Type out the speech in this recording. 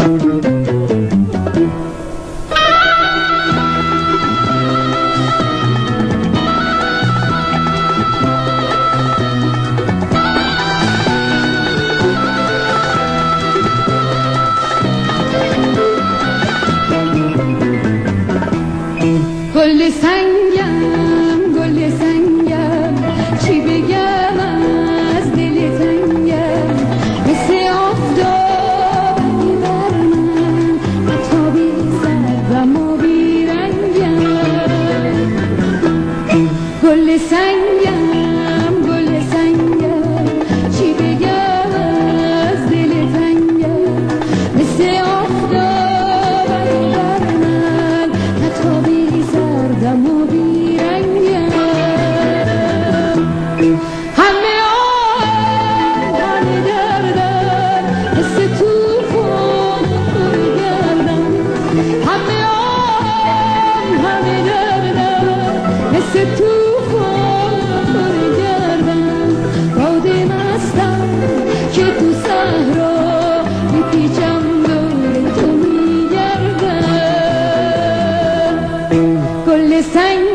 گل سنگم گل سنگم چی بگم از دل تنگم مثل آفتابی بر من حتی بی سرم و بی رنگم گل سنگم گل سنگم چی بگم از دل تنگم مثل آفتابی بر من حتی بی سردم و بیرنگم همه آدم دردن حس توفان پر گردن همه دردن حس توفان پر گردن باد مستم که تو صحرا میپیچم دور تو میگردم گل سنگ